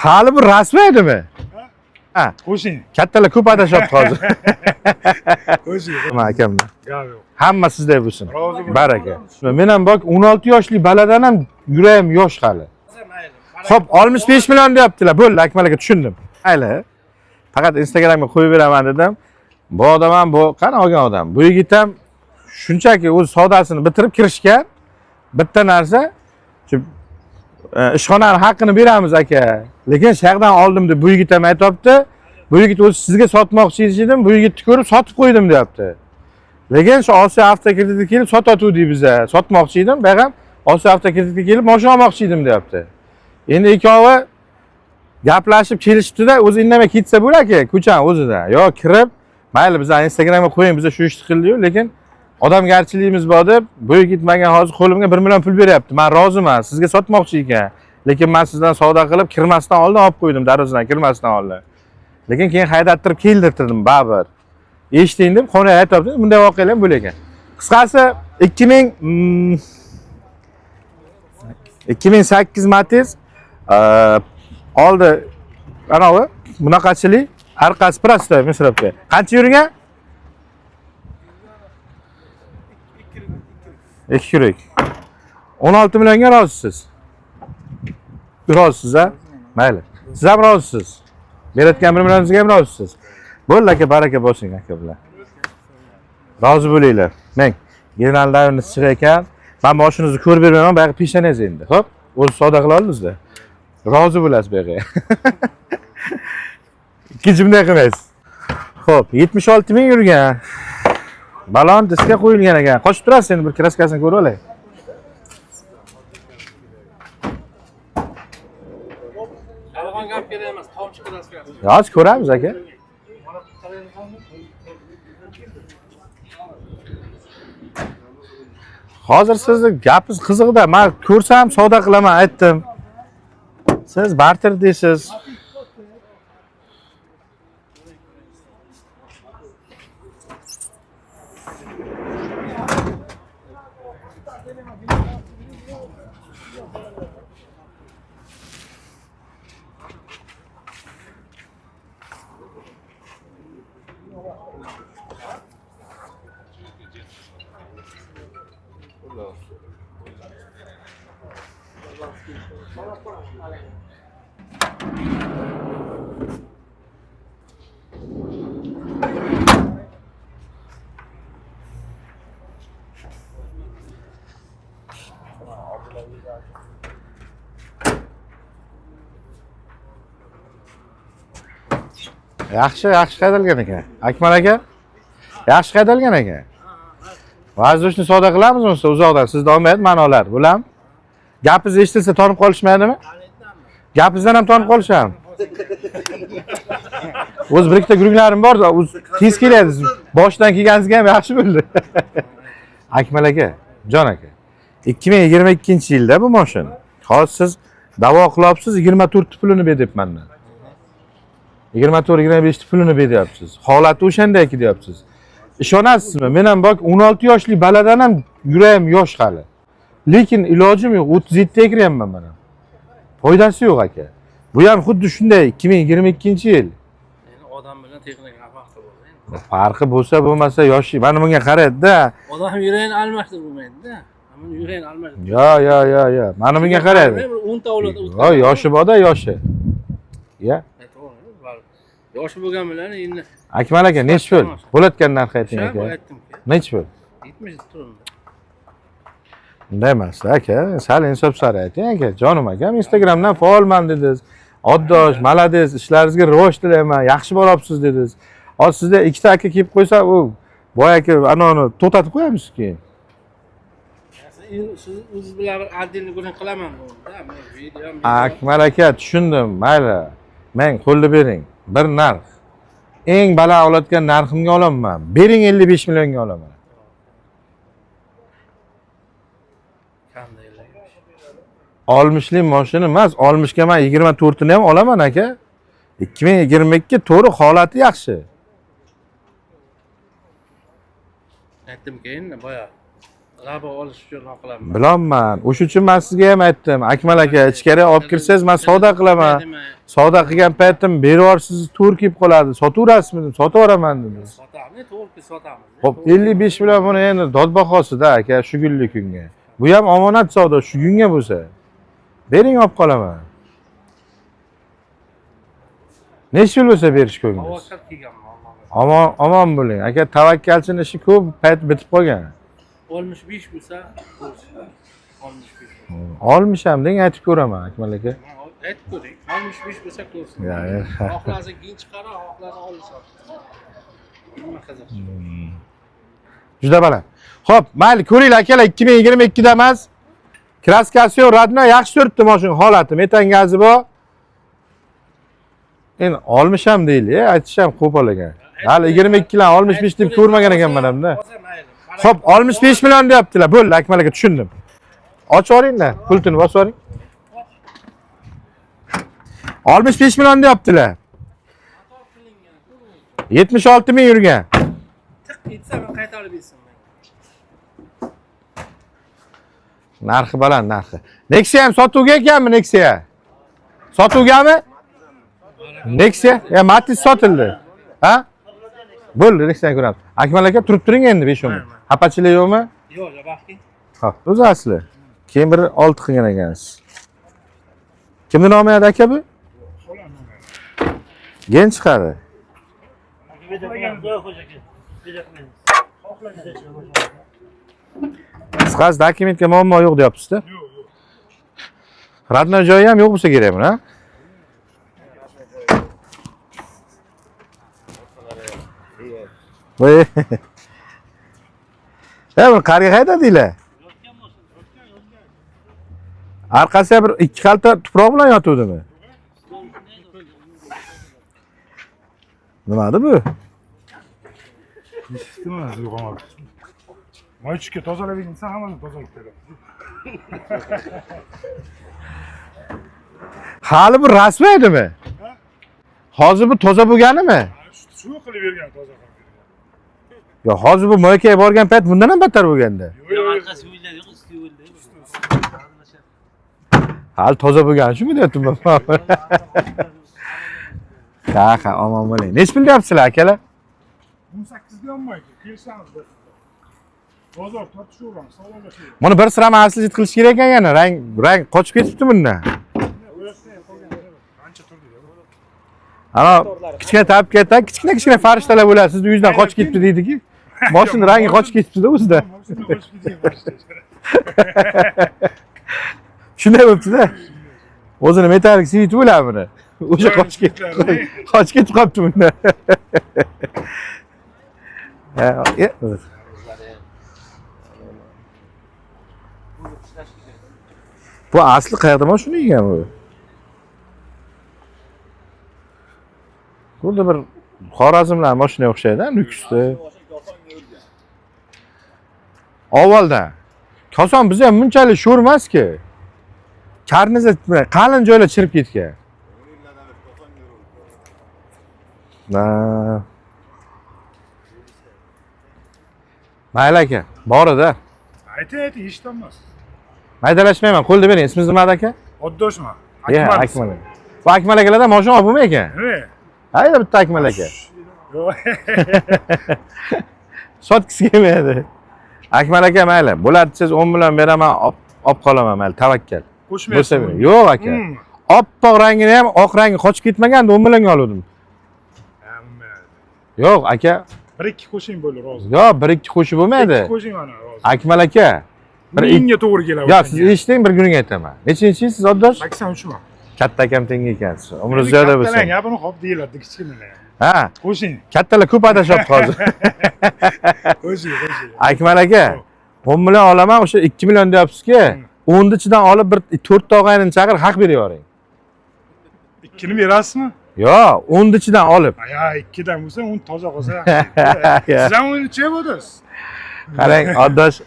Hali bu rasmi edimi? Ha. Qo'shing. Kattalar ko'p adashyapti hozir. Qo'shing. Nima akamlar? Gap yo'q. Hamma sizday bo'lsin. Rozi bo'ling. Baraka. Men ham bak 16 yoshli baladan ham yuragim yosh hali. Xo'p, 65 million deyaptilar. Bo'ldi, Akmal aka tushundim. Mayli. Faqat Instagramga qo'yib beraman dedim. Bu odam ham bu qani olgan odam. Bu yigit ham shunchaki o'z savdosini bitirib kirishgan. Bitta narsa, shu ishxonani haqqini beramiz aka. Lekin shayxdan oldim deb bu yigit ham aytibdi. Bu yigit o'zi sizga sotmoqchi edim, bu yigitni ko'rib sotib qo'ydim deyapti. Lekin shu Osiyo avtokreditga kelib sotatudik biza. Sotmoqchi edim, bu ham Osiyo avtokreditga kelib mashina olmoqchi edim deyapti. Endi ikkovi gaplashib kelishibdi-da, o'zi indamay ketsa bo'lar-ku, ko'chaning o'zida. Yo kirib, mayli biza Instagramga qo'ying, biza shu ishni qildik-yu, lekin odamgarchiligimiz bor deb, bu yigit menga hozir qo'limga 1 million pul beryapti. Men roziman, sizga sotmoqchi ekan. Lekin men sizdan savdo qilib, kirmasdan oldin olib qo'ydim, darvozadan kirmasdan oldin. Lekin keyin haydattirib keldirdim, baribir. Eshiting deb, qonay aytibdi, bunday voqealar ham bo'lar ekan. Qisqasi 2008 Matiz oldi anavi bunaqachilik, orqasi prosta misrabga. Qancha yurgan? 2 yurak. 16 millionga rozisiz. Rozisiz ha? Mayli. Siz ham rozisiz. Berayotgan 1 millioningizga ham rozisiz. Bo'ldi aka, baraka bo'lsin aka bilan. Rozi bo'linglar. Men generallarni chiq ekan, men mashinangizni ko'rib bermayman, bu yoqqa peshanangiz endi. Xo'p? O'z savdo qila oldingizda. Rozi bo'lasiz bu yoqqa. Ikkinchi bunday qilmaysiz. Xo'p, 76 ming yurgan. Balon diskga qo'yilgan ekan. Qochib turasiz endi bir kraskasini ko'rib olay. Yolg'on gap kerak emas, tomchi kraskasi. Hozir ko'ramiz aka. Hozir sizni gapingiz qiziqda. Men ko'rsam savdo qilaman, aytdim. Siz barter deysiz. Yaxshi haydalgan ekan. Akmal aka. Yaxshi haydalgan ekan. Vazdoshni savdo qilamizmi siz uzoqdan? Sizda olmaydi, men olar. Bo'lam? Gapingiz eshitilsa tonib qolishmaydimi? Gapingizdan ham tonib qolisham. O'z bir ikkita gurunglarim bor, tez keladi. Boshdan kelganingizga ham yaxshi bo'ldi. Akmal aka, Jon aka. 2022-yilda bu mashina. Hozir siz da'vo qilyapsiz, 24 pulini berdimman. 24-25 pulini beryapsiz. Holati o'shandayki deyapsiz. Ishonasizmi? Men ham bak 16 yoshli baladan ham yuragim yosh hali. Lekin ilojim yo'q, 37 ga kiryapman men ham. Foydasi yo'q aka. Bu ham xuddi shunday 2022-yil. Endi odam bilan texnika farqi bor. Farqi bo'lsa, bo'lmasa yoshi. Mana bunga qaraydi-da. Odam yuragini almashtirib bo'lmaydi-da. Ammo yuragini almashtirib. Yo. Mana bunga qaraydi. 10 ta avlod o'tgan. Voy, yoshi bor-da, yoshi. Ya. Yoshi bo'lgan bilan endi Akmal aka, nechta pul? Bo'layotgan narx ayting aka. aytdim-ku. Nechta pul? 70 turibdi. Unday emas aka, sal insof sari ayting aka. Jonim akam, Instagramdan faolman dedingiz. Oddosh, malades, ishlaringizga rivoj tilayman, yaxshi boryapsiz dedingiz. Hozir sizda ikkita aka kelib qo'ysa, u boy aka anoni to'xtatib qo'yamiz keyin. Siz o'zingiz bilan bir отдельный ko'rin qilaman bunda. Men video. Akmal aka, tushundim. Mayli. Men qo'lni bering. Bir narx. Eng baland oladigan narximga olaman. Bering 55 millionga olaman. Qanday? 60lik mashina emas, 60 ga men 24 ni ham olaman aka. 2022 to'g'ri holati yaxshi. Aytdim keyin boya. g'alaba olish uchun qilaman. Bilolman. O'sha uchun men sizga ham aytdim. Akmal aka, ichkariga olib kirsangiz, men savdo qilaman. Savdo qilgan paytim berib yuborsiz, to'g'ri kelib qoladi. Sotaverasizmi dedim, sotaveraman dedim. Sotamiz, to'g'ri sotamiz. Xo'p, 55 million buni endi dod bahosida aka, shu kunlik kunga. Bu ham omonat savdo, shu kunga bo'lsa. Bering olib qolaman. Necha yil bo'lsa berish ko'nglingiz? Tavakkal kelganman. Omon bo'ling. Aka, tavakkalchining ishi ko'p, payt bitib qolgan. 65 bo'lsa, 65. Olmisham deng, aytib ko'raman Akmal aka. Aytib ko'ring. 65 bo'lsa ko'rsin. Ya. Xohlasa keyin chiqarar, xohlasa olsa. Nima qiziq. Juda baland. Xo'p, mayli, ko'ringlar akalar, 2022 da emas. Kraskasi yo'q, radna yaxshi turibdi mashina holati. Metan gazi bor. Endi olmisham deyli, aytisham qo'pol ekan. Hali 22 dan 65 deb ko'rmagan ekanman hamda. Xo'p, 65 million deyaptilar. Bo'ldi, Akmal aka, tushundim. Ochib yuboringlar, pultini bosib yuboring. 65 million deyaptilar. 76 ming yurgan. Tiq etsa men qaytarib bersin. Narxi baland, narxi. Nexia ham sotuvga ekanmi, Nexia? Sotuvgami? Nexia? Ya, Matiz sotildi. Ha? Bo'ldi, Nexia'ni ko'ramiz. Akmal aka, turib turing endi 5 minut. Xafachilik yo'qmi? Yo'q, baxting. Xo'p, o'zi asli. Keyin bir 6 qilgan ekansiz. Kimning nomi edi aka bu? Gen chiqadi. Qisqasi dokumentga muammo yo'q deyapsiz-da. Radno joyi ham yo'q bo'lsa kerakmi, ha? Voy. Ya, bu qarga haydadinglar? Arkasiga bir 2 qalta tuproq bilan yotuvdimi? Nimadi bu? Isitmas yo'qolmadi. Moychikka tozalab bersa hammasini tozalab beradi. Hali bu rasmi edimi? Hozir bu toza bo'lganimi? Shu qilib bergan toza qilib bergan. Yo, hozir bu moykaga borgan payt bundan ham battar bo'lganda. Yo'q, arkasi o'yladi, yo'q, usti o'yladi. Hali toza bo'lgan, shumi deyaptim men. Ha, omon bo'ling. Nech pul deyapsizlar akalar? 18 ga olmaydi. Kelsangiz bir. Bozor tortishaveramiz, savdolashaveramiz. Buni bir sira maslahat qilish kerak ekan yana, rang qochib ketibdi bundan. Qancha turdi? Ana kichkina tabib ketdi, kichkina farishtalar bo'ladi, sizni uyingizdan qochib ketibdi deydi-ki. Mashina rangi qochib ketibdi-da o'zida. Shunday bo'libdi-da. O'zini metalik sviti bo'ladi buni. O'sha qochib ketib qolibdi bundan. Bu asli qayerda mashina ekan bu? Bunda bir Xorazmlar mashinaga o'xshaydi, Nukusda. Avvaldan. Koson biz ham bunchalik sho'r emas-ki. Karniza qalin joylar chirib ketgan. Mayli aka, bor edi. Ayting, eshitolmas. Maydalashmayman, qo'lda bering. Ismingiz nima aka? Oddoshman. Akmal. Bu Akmal akalardan mashina olib bo'lmay ekan. Nima? Hayda bitta Akmal aka. Yo'q. Sotgisi kelmaydi. Akmal aka mayli, bo'ladi siz 10 million beraman, olib qolaman mayli, tavakkal. Bo'lsa bering. Yo'q aka. Oppoq rangini ham oq rangi qochib ketmaganda 10 millionga oldim. Yo'q aka. 1-2 qo'shing bo'ldi, rozi. Yo'q, 1-2 qo'shib bo'lmaydi. 2 qo'shing mana, rozi. Akmal aka. Menga to'g'ri keladi. Yo'q, siz eshiting, bir kuning aytaman. Nechinchi siz oddosh? 83 man. Katta akam tengi ekansiz. Umringiz ziyoda bo'lsin. Kattalar gapini xo'p deyiladi, kichkinalar. Ha. Qo'shing. Kattalar ko'p adashyapti hozir. Qo'shing. Akmal aka, 10 million olaman, o'sha 2 million deyapsiz-ki, 10 ichidan olib bir 4 ta og'ayni chaqir, haq berib yuboring. 2 ni berasizmi? Yo'q, 10 ichidan olib. Ya 2 dan bo'lsa, 10 toza qolsa. Siz ham uni che bo'dingiz. Qarang, oddosh,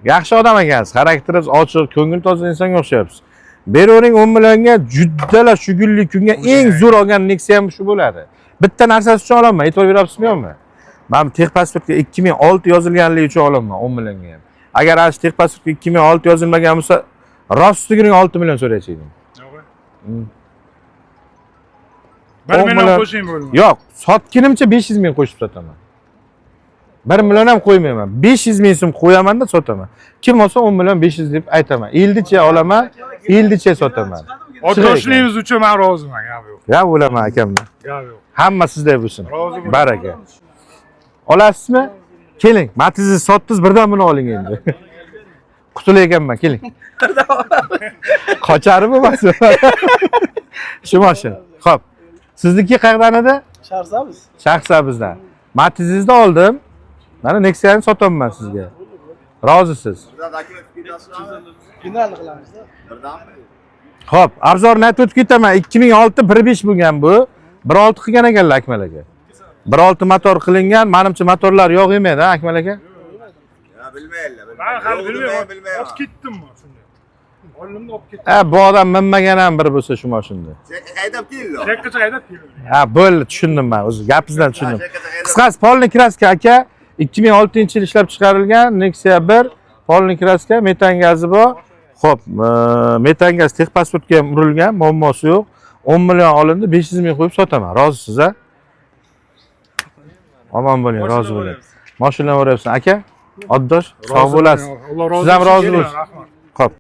yaxshi odam ekansiz. Xarakteringiz ochiq, ko'ngil toza insonga o'xshayapsiz. Beravering 10 millionga juddalar shu kunlik kunga eng zo'r olgan Nexia ham shu bo'ladi. Bitta narsasi uchun olaman, e'tibor berasizmi yo'qmi? Men texpasportga 2006 yozilganligi uchun olaman 10 millionga ham. Agar ana shu texpasportga 2006 yozilmagan bo'lsa, rostligining 6 million so'raychidim. Yo'q. 1 million qo'shing bo'lmaydi. Yo'q, sotganimcha 500 ming qo'shib sotaman. 1 million ham qo'ymayman. 500 ming so'm qo'yaman-da sotaman. Kim olsa 10 million 500 deb aytaman. Yildicha olaman, yildicha sotaman. Otoshligimiz uchun men roziman, gap yo'q. Ya o'laman akamdan. Gap yo'q. Hamma sizday bo'lsin. Roziman. Baraka. Olasizmi? Keling, Matiz'ni sotdingiz, birdan buni oling endi. Qutulayotganman, keling. Qocharib emasmi? Shu mashina. Xo'p. Sizniki qayerdan edi? Shaxsamiz. Shaxsabizdan. Matiz'ni oldim. Mana Nexia'ni sotaman sizga. Rozisiz? Finalni qilamiz-da. Xo'p, arzorni aytib o'tib ketaman. 2006 1.5 bo'lgan bu. 1.6 qilgan ekanlar Akmal aka. 1.6 motor qilingan. Menimcha motorlar yo'q emaydi, Akmal aka. Ya bilmaylar. Men hali bilmayman. Olib ketdimmi shunday? Olimni olib ketdim. Bu odam minmagan ham bir bo'lsa shu mashinada. Chekka haydab keldi. Chekkacha haydab keldim. Ha, bo'ldi, tushundim men. O'zi gapingizdan tushundim. Qisqasi, polni kraska aka 2006-yil ishlab chiqarilgan Nexia 1, polni kraska, metan gazi bor. Xo'p, metan gaz texpasportga ham urilgan, muammosi yo'q. 10 million olindi, 500 ming qo'yib sotaman. Rozisiz, a? Omon bo'ling, rozi bo'ling. Mashina o'rayapsan aka. Oddosh, sog' bo'lasiz. Siz ham rozi bo'lsiz. Rahmat.